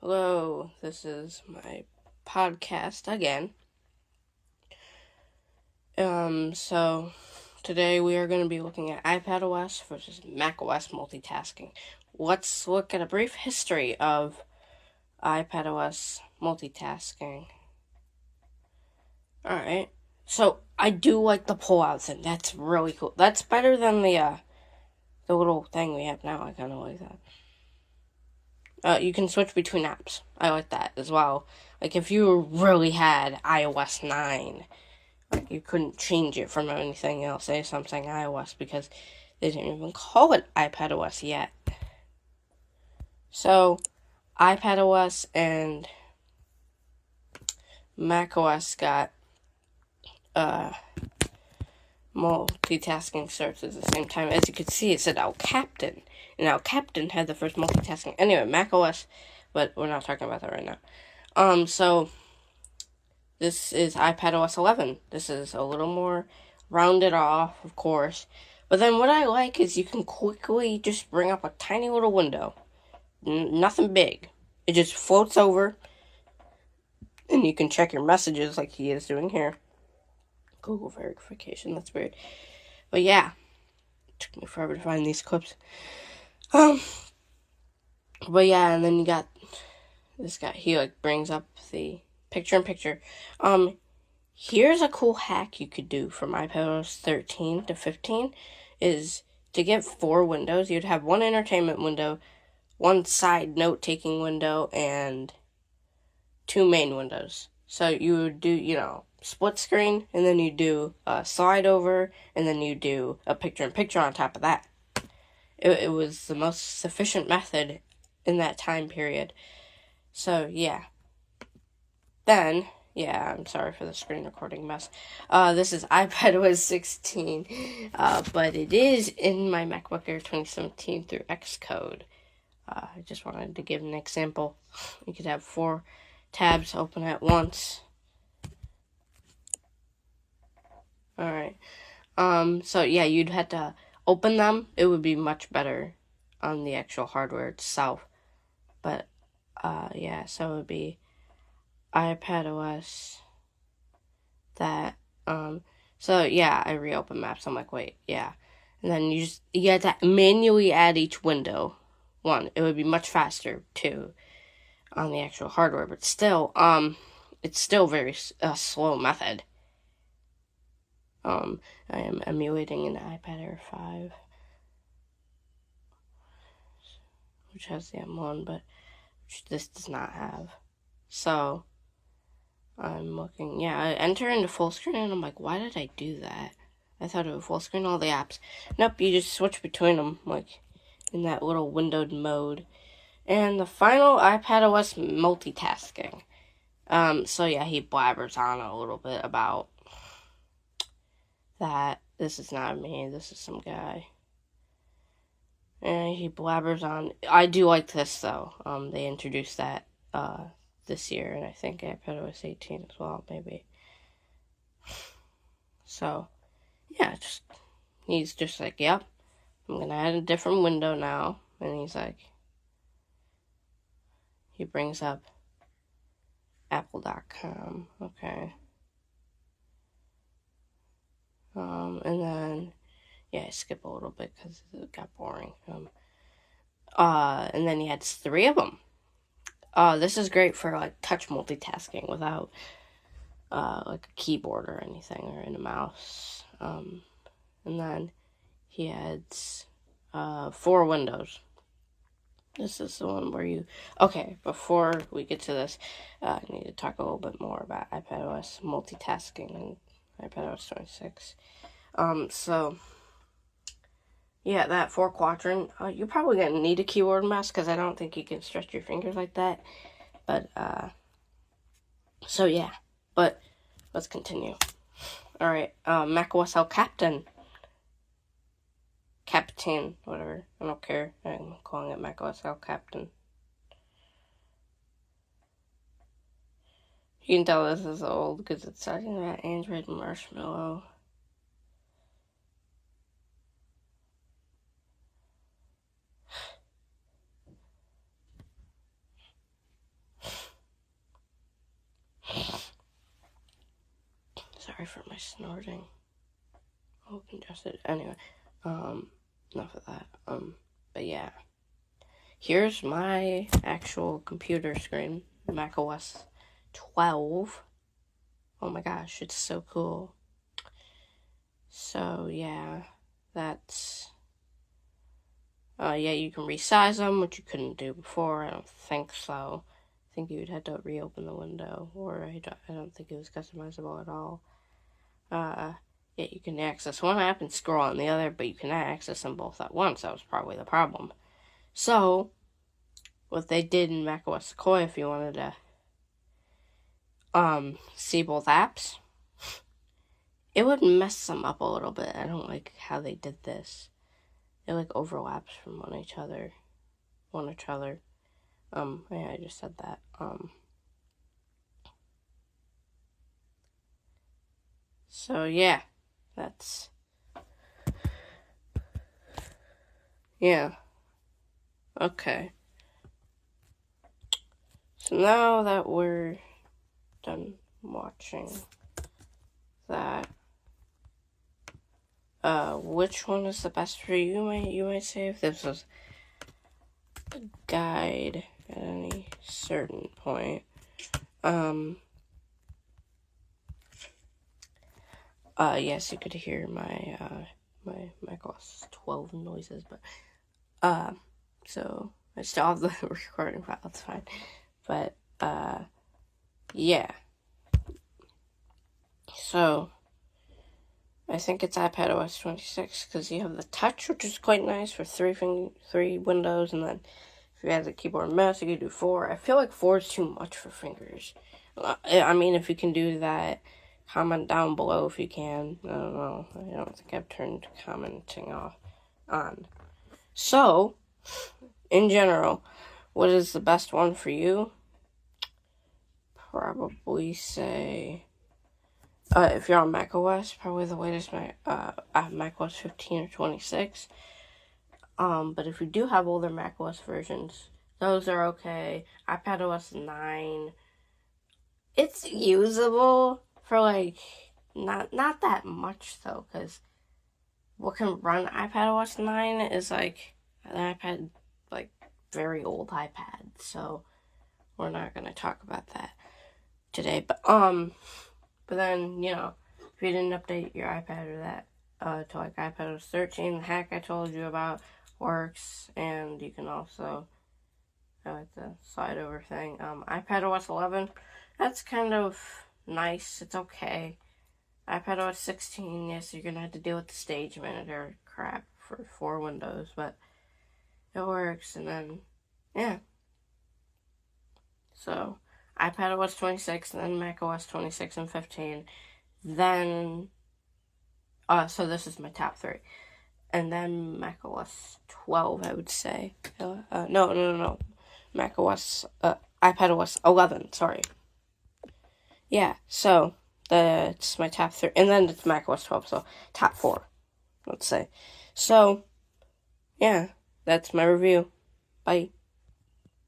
Hello, this is my podcast again. So today we are going to be looking at iPad OS versus Mac OS multitasking. Let's look at a brief history of iPad OS multitasking. Alright, so I do like the pull-out thing. That's really cool. That's better than the little thing we have now. I kind of like that. You can switch between apps. I like that as well. Like if you really had iOS 9, like you couldn't change it from anything else. Say something iOS because they didn't even call it iPad OS yet. So iPad OS and Mac OS got multitasking starts at the same time. As you can see, it said El Captain. And El Captain had the first multitasking. Anyway, Mac OS, but we're not talking about that right now. So this is iPad OS 11. This is a little more rounded off, of course. But then what I like is you can quickly just bring up a tiny little window. Nothing big. It just floats over, and you can check your messages like he is doing here. Google verification, that's weird. But yeah, it took me forever to find these clips. But yeah, and then you got this guy. He brings up the picture-in-picture. Here's a cool hack you could do from iPadOS 13 to 15 is to get 4 windows. You'd have one entertainment window, one side note-taking window, and 2 main windows. So you would do, split screen, and then you do a slide over, and then you do a picture-in-picture on top of that. It was the most sufficient method in that time period. So, yeah. Then, yeah, I'm sorry for the screen recording mess. This is iPadOS 16, but it is in my MacBook Air 2017 through Xcode. I just wanted to give an example. You could have 4 tabs open at once. Alright. So yeah, you'd have to open them. It would be much better on the actual hardware itself. But, yeah, so it would be iPadOS that, so yeah, I reopened Maps. I'm like, wait, yeah. And then you had to manually add each window. One, it would be much faster, too, on the actual hardware, but still, it's still very slow method. I am emulating an iPad Air 5, which has the M1, but which this does not have. So, I'm looking, yeah, I enter into full screen, and I'm like, why did I do that? I thought it would full screen all the apps. Nope, you just switch between them, like, in that little windowed mode. And the final iPadOS multitasking. So yeah, he blabbers on a little bit about that. This is not me, this is some guy. And he blabbers on. I do like this, though. They introduced that, this year, and I think iPadOS 18 as well, maybe. So, yeah, he's just like, yep, I'm gonna add a different window now. And he's like, he brings up apple.com, okay. And then, yeah, I skip a little bit because it got boring. And then he adds 3 of them. This is great for, like, touch multitasking without, like, a keyboard or anything, or in a mouse. And then he adds, 4 windows. This is the one where okay, before we get to this, I need to talk a little bit more about iPadOS multitasking and iPadOS 26. So, yeah, that 4 quadrant, you're probably going to need a keyboard mouse, because I don't think you can stretch your fingers like that. But, so yeah, but let's continue. Alright, macOS El Captain, whatever, I don't care, I'm calling it macOS El Captain. You can tell this is old, because it's talking about Android Marshmallow. Sorry for my snorting. Oh, congested. Anyway, enough of that. But yeah. Here's my actual computer screen, macOS 12. Oh my gosh, it's so cool. So yeah, that's... yeah, you can resize them, which you couldn't do before. I don't think so. I think you'd have to reopen the window, or I don't think it was customizable at all. Yeah, you can access one app and scroll on the other, but you cannot access them both at once. That was probably the problem. So, what they did in macOS Sequoia, if you wanted to see both apps, it would mess them up a little bit. I don't like how they did this. It like overlaps from one each other. Yeah, I just said that. So yeah, that's... Yeah. Okay. So now that we're done watching that, which one is the best for you? You might say, if this was a guide at any certain point. Yes, you could hear my my macOS 12 noises, but so I still have the recording file. It's fine, but yeah. So I think it's iPadOS 26 because you have the touch, which is quite nice for three windows, and then if you have the keyboard and mouse, you can do 4. I feel like 4 is too much for fingers. I mean, if you can do that, comment down below if you can. I don't know. I don't think I've turned commenting on. So, in general, what is the best one for you? Probably say... if you're on macOS, probably the latest macOS 15 or 26. But if you do have older macOS versions, those are okay. iPadOS 9, it's usable for like not that much though, because what can run iPadOS 9 is like an iPad, like very old iPad. So we're not gonna talk about that today. But then, you know, if you didn't update your iPad or that to like iPadOS 13, the hack I told you about works, and you can also like the slide over thing. iPadOS 11, that's kind of nice. It's okay. iPadOS 16, yes, you're gonna have to deal with the Stage Manager crap for Windows, but it works. And then, yeah. So iPadOS 26, and then macOS 26 and 15. Then, so this is my top 3. And then macOS 12, I would say. No. macOS, iPadOS 11, sorry. Yeah, so that's my top 3. And then it's macOS 12, so top 4, let's say. So, yeah, that's my review. Bye.